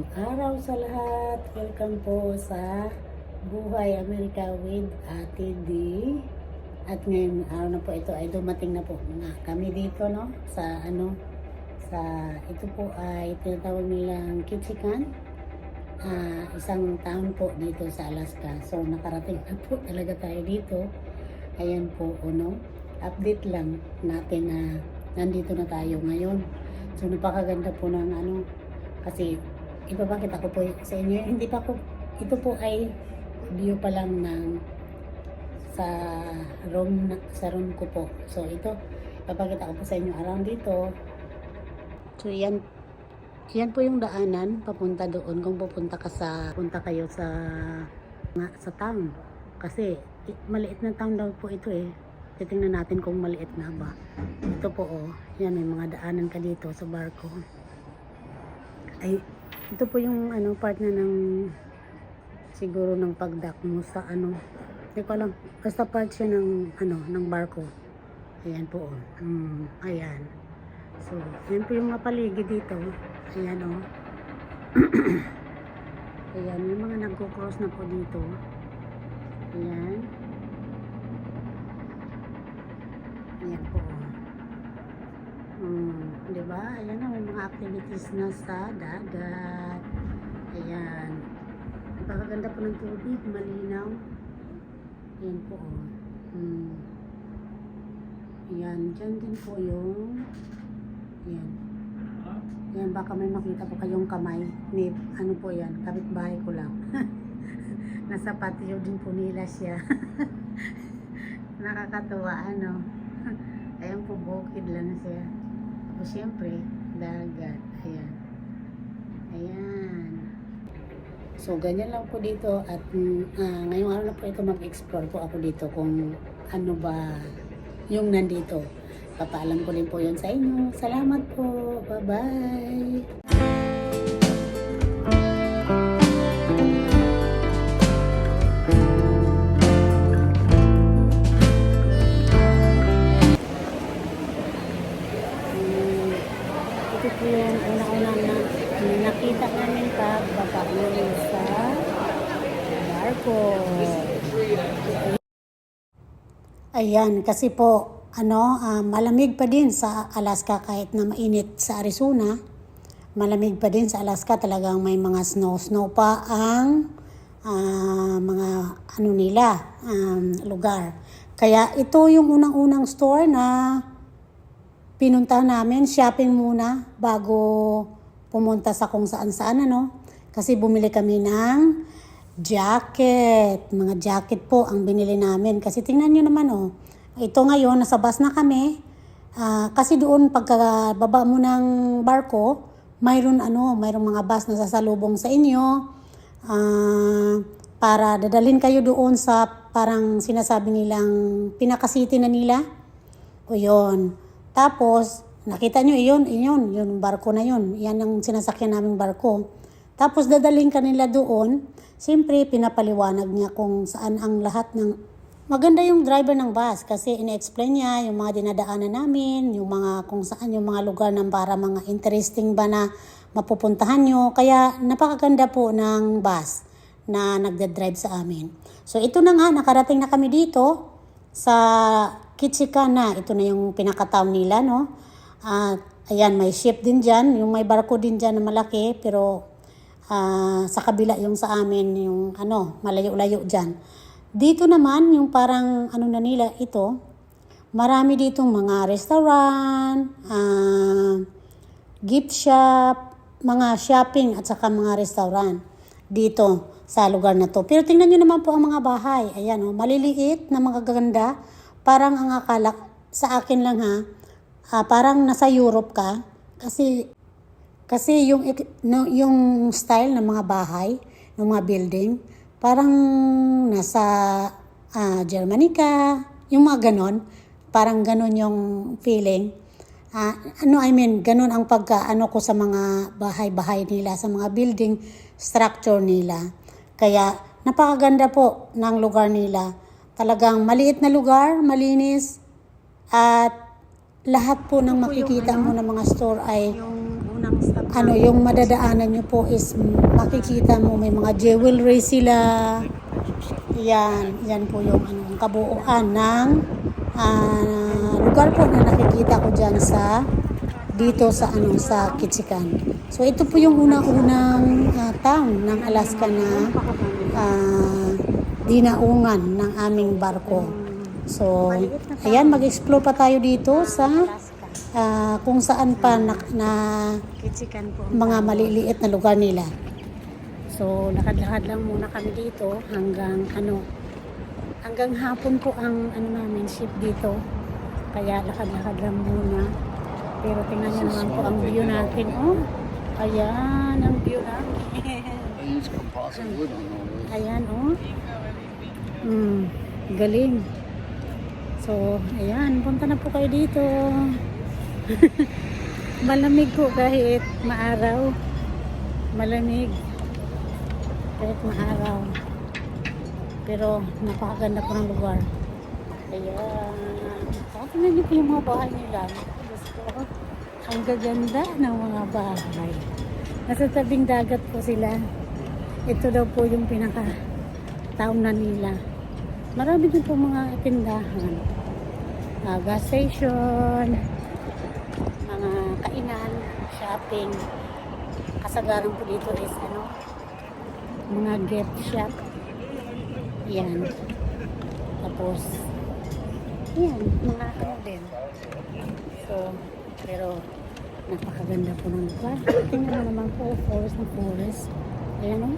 Magandang araw sa lahat. Welcome po sa Buhay Amerika with Ate D. At ngayon araw na po ito ay dumating na po na kami dito sa ito po ay tinatawag nilang Ketchikan. Isang town po dito sa Alaska. So nakarating na po talaga tayo dito. Ayan po update lang natin na nandito na tayo ngayon. So napakaganda po ng kasi ipapakita ko po sa inyo. Hindi pa ko, ito po ay view pa lang sa room ko po. So ito, ipapakita ko po sa inyo around dito. So yan po yung daanan papunta doon kung punta kayo sa town. Kasi maliit na town daw po ito eh. Titingnan natin kung maliit na ba. Ito po yan may mga daanan ka dito sa barko. Ay, ito po yung part na siguro ng pagdock mo sa hindi ko alam, basta part siya ng barko. Ayan po ayan. So, ayan po yung mga paligid dito. Ayan ayan, yung mga nagko-cross na po dito. Ayan. Ayan po. Diba? Ayan na, may mga activities na sa dagat. Ayan. Napakaganda po ng tubig, malinaw. Ayan po. Ayan, dyan din po yung ayan. Ayan, baka may makita po kayong kamay ni, po yan, kapitbahay ko lang. Nasa patio din po nila siya. Nakakatuwa, Ayan po, bukid lang siya. O siyempre, dagat. Ayan. Ayan. So, ganyan lang po dito. At ngayong araw na po ito, mag-explore po ako dito kung ano ba yung nandito. Papaalam ko din po yun sa inyo. Salamat po. Bye-bye. Ito po yung una-una na nakita namin pagbaba namin sa barko. Ayan, kasi po malamig pa din sa Alaska kahit na mainit sa Arizona. Malamig pa din sa Alaska, talagang may mga snow pa ang mga lugar. Kaya ito yung unang-unang store na pinuntahan namin, shopping muna bago pumunta sa kung saan-saan Kasi bumili kami ng jacket. Mga jacket po ang binili namin. Kasi tingnan nyo naman ito ngayon, nasa bus na kami. Kasi doon pagkababa mo ng barko, mayroon mga bus na sasalubong sa inyo. Para dadalhin kayo doon sa parang sinasabi nilang pinaka-city na nila. O yun. Tapos, nakita nyo, yung barko na yun. Yan ang sinasakyan naming barko. Tapos, dadaling kanila doon. Siyempre, pinapaliwanag niya kung saan ang lahat ng... Maganda yung driver ng bus kasi ina-explain niya yung mga dinadaanan namin, yung mga kung saan yung mga lugar ng para mga interesting ba na mapupuntahan nyo. Kaya, napakaganda po ng bus na nagda-drive sa amin. So, ito na nga, nakarating na kami dito sa Ketchikan na. Ito na yung pinaka-town nila, ayan, may ship din dyan. Yung may barko din dyan na malaki. Pero sa kabila yung sa amin, yung malayo-layo dyan. Dito naman, yung parang na nila ito. Marami ditong mga restaurant, gift shop, mga shopping at saka mga restaurant. Dito sa lugar na to. Pero tingnan nyo naman po ang mga bahay. Ayan maliliit na mga gaganda. Parang ang akala sa akin lang parang nasa Europe ka kasi yung style ng mga bahay, ng mga building, parang nasa Germany ka, yung mga ganon, parang ganon yung feeling. Ganon ang ko sa mga bahay-bahay nila, sa mga building structure nila. Kaya napakaganda po ng lugar nila. Talagang maliit na lugar, malinis, at lahat po ng makikita mo ng mga store ay ano, yung madadaanan nyo po is makikita mo may mga jewelry sila. Yan po yung ano, ang kabuuan ng lugar po na nakikita ko dyan sa dito sa ano sa Ketchikan. So ito po yung unang town ng Alaska na dinaungan ng aming barko. So ayan, mag-explore pa tayo dito sa kung saan pa na mga maliliit na lugar nila. So lakad-lakad lang muna kami dito hanggang hapon po ang namin ship dito. Kaya lakad-lakad lang muna. Pero tingnan niyo naman po ang view natin. Oh, ayan ang view natin. Ayan, oh. Galing. So, ayan. Punta na po kayo dito. Malamig po kahit maaraw. Malamig. Kahit maaraw. Pero napakaganda po ng lugar. Ayan. Tingnan niyo po yung mga bahay nila. Ang gaganda ng mga bahay. Nasa tabing dagat po sila. Ito daw po yung pinaka-town na nila. Marami din po mga tindahan. Gas station, mga kainan, shopping. Kasagaran po dito is mga gift shop. Yan. Tapos, yan, mga din. So, pero napakaganda po ng lugar. Tingnan mo naman po, forest na forest. Ayan o,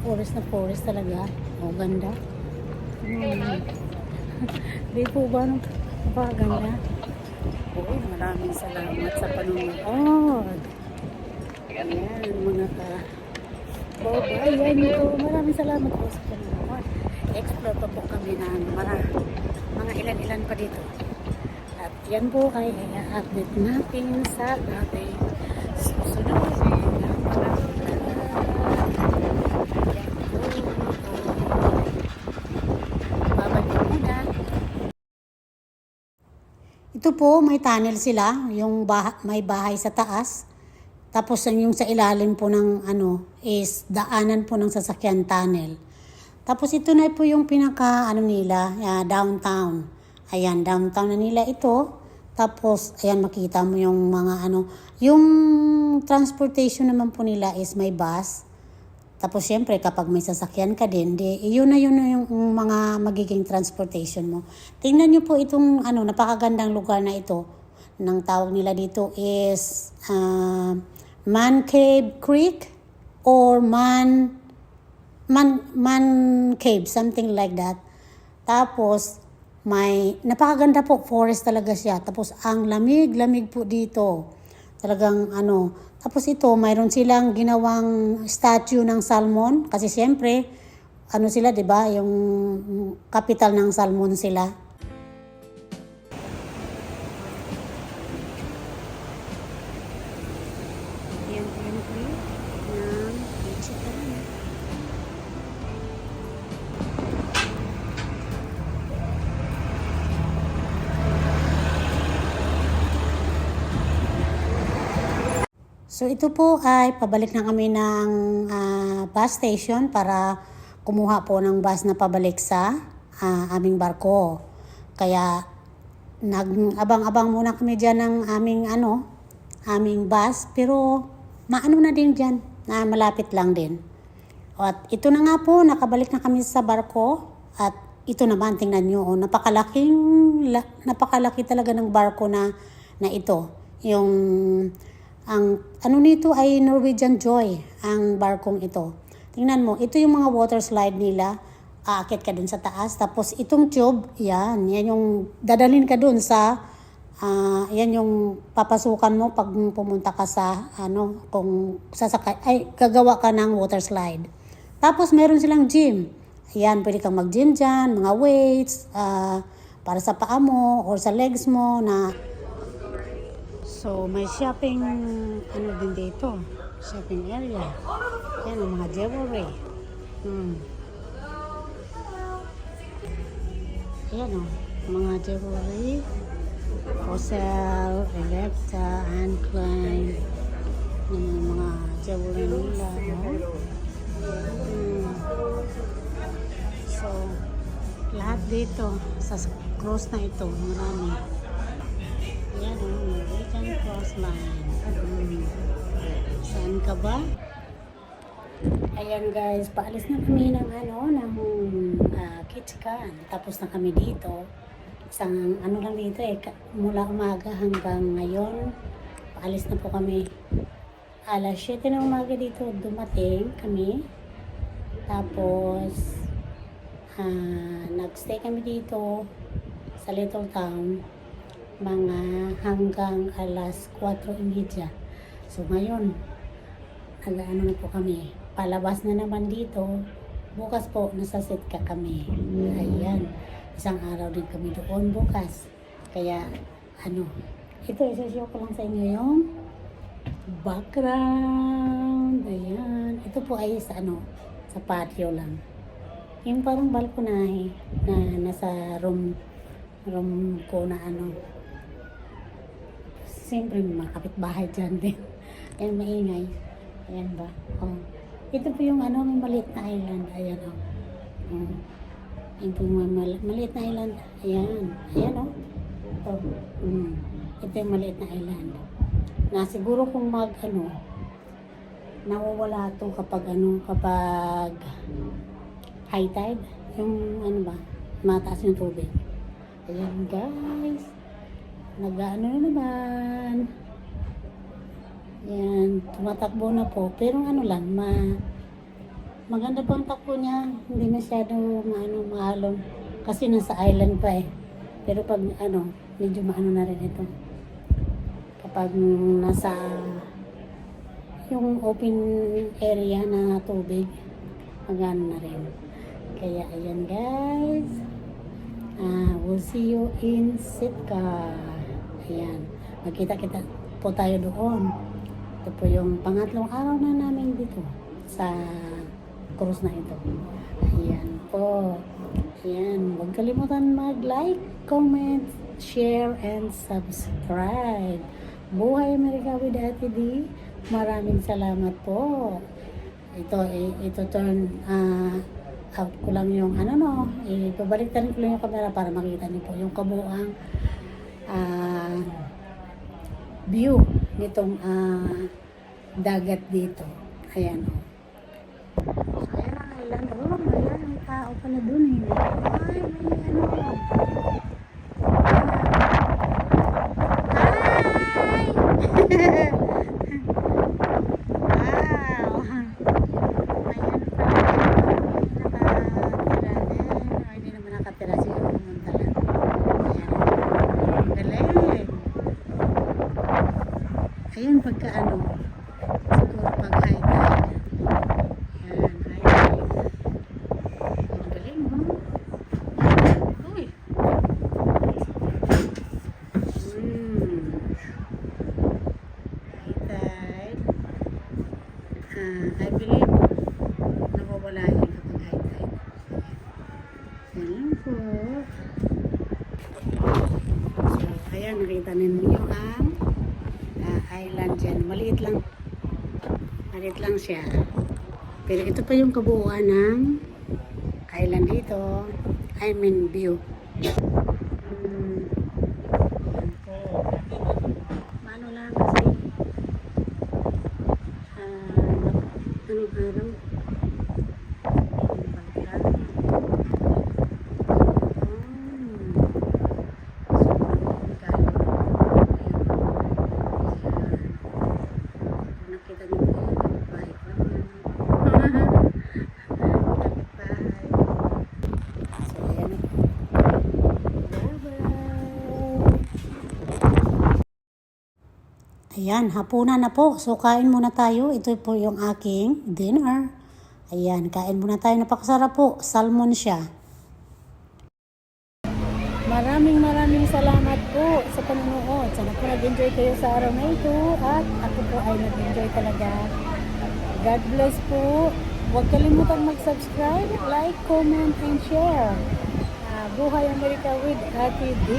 forest na forest talaga. O, ganda. Di po ba napakaganda? Oo, maraming salamat sa panonood. Ayan, mga ayan po. Maraming salamat po sa panonood. Explore pa po kami na mga ilan-ilan pa dito. At yan po ay i-update natin sa ating susunod na babalik muna. Ito po, may tunnel sila, yung may bahay sa taas. Tapos yung sa ilalim po ng is daanan po ng sasakyan tunnel. Tapos ito na po yung pinaka nila, downtown. Ayan, downtown na nila ito. Tapos, ayan, makita mo yung mga yung transportation naman po nila is may bus. Tapos, syempre, kapag may sasakyan ka din, yun na yung mga magiging transportation mo. Tingnan nyo po itong, napakagandang lugar na ito. Nang tawag nila dito is Man Cave Creek or Man Cave, something like that. Tapos, may napakaganda po, forest talaga siya. Tapos ang lamig po dito. Talagang Tapos ito, mayroon silang ginawang statue ng salmon kasi siyempre sila, 'di ba? Yung capital ng salmon sila. So ito po ay pabalik na kami ng bus station para kumuha po ng bus na pabalik sa aming barko. Kaya nag-abang-abang muna kami dyan ng aming bus, pero na din dyan, na malapit lang din. At ito na nga po, nakabalik na kami sa barko at ito naman, tingnan nyo, napakalaki talaga ng barko na ito. Ang nito ay Norwegian Joy, ang barkong ito. Tingnan mo, ito yung mga water slide nila. Aakit ka dun sa taas. Tapos itong tube, yan yung dadalhin ka dun sa, yan yung papasukan mo pag pumunta ka sa, kung sasakay, gagawa ka ng water slide. Tapos meron silang gym. Ayan, pwede kang mag-gym dyan, mga weights, para sa paa mo or sa legs mo na. So, may shopping, din dito. Shopping area. Yan, ang mga jewelry. Yan mga jewelry. Fossil, Electa, Anne Klein. Yan yung mga jewelry nila. No? So, lahat dito sa cross na ito, marami. Ayan, American Cross Line. Saan ka ba? Ayan guys, paalis na kami ng Kitchen. Tapos na kami dito. Isang ano lang dito mula umaga hanggang ngayon. Paalis na po kami. Alas 7 ng umaga dito dumating kami. Tapos, nagstay kami dito sa Little Town mga hanggang alas 4:30. So ngayon, nag-ano na po kami. Palabas na naman dito. Bukas po, nasa Sitka kami. Ayan. Isang araw din kami doon bukas. Kaya, ito, isa-show ko lang sa inyo yung background. Ayan. Ito po ay sa patio lang. Yung parang balkonahe na nasa room ko na Siyempre, mga kapitbahay dyan din. Ayan, maingay. Ayan ba? Oh. Ito po yung may maliit na island. Ayan, oh. Ito po yung maliit na island. Ayan. Ayan, oh. Ito. Ito yung maliit na island. Na siguro kung nawawala ito kapag high tide. Yung mataas yung tubig. Ayan, guys. Na naman. Yan, tumatakbo na po. Pero maganda po ang takbo niya. Hindi masyado mahalong. Kasi nasa island pa eh. Pero pag medyo na rin ito. Kapag nasa yung open area na tubig, magano na rin. Kaya ayan guys. We'll see you in Sitka. Ayan. Magkita-kita po tayo doon. Ito po yung pangatlong araw na namin dito sa cruise na ito. Ayan po. Ayan. Huwag kalimutan mag-like, comment, share, and subscribe. Buhay Amerika with Ate D. Maraming salamat po. Ito turn out ko lang yung ibabalik-tarin ko lang yung camera para makita niyo po yung kabuang view nitong dagat dito. Ayan o. Ayan ang island. Ayan ang tao pala dun eh. Ay, may Hi! Ayan, pagka siguro pag high tide. Ayan, high tide. Ang galing, no? Uy! High tide. I believe, nawawala yun kapag high tide. Ayan po. So, ayan, nakita ninyo ang island dyan. Maliit lang siya. Pero ito pa yung kabuuan ng island dito. I mean view. Paano lang kasi anong araw? Ayan, hapunan na po. So, kain muna tayo. Ito po yung aking dinner. Ayan, kain muna tayo. Napakasarap po. Salmon siya. Maraming salamat po sa panonood. Sana po nag-enjoy kayo sa araw na ito. At ako po ay nag-enjoy talaga. God bless po. Huwag kalimutan mag-subscribe, like, comment, and share. Buhay Amerika with Ate D.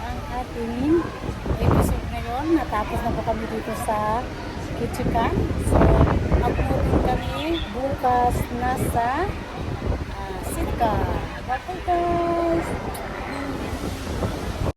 Ang ating episode ngayon. Natapos na po kami dito sa Kitchikan. So, mag-moving kami bukas nasa Sitka. Okay guys.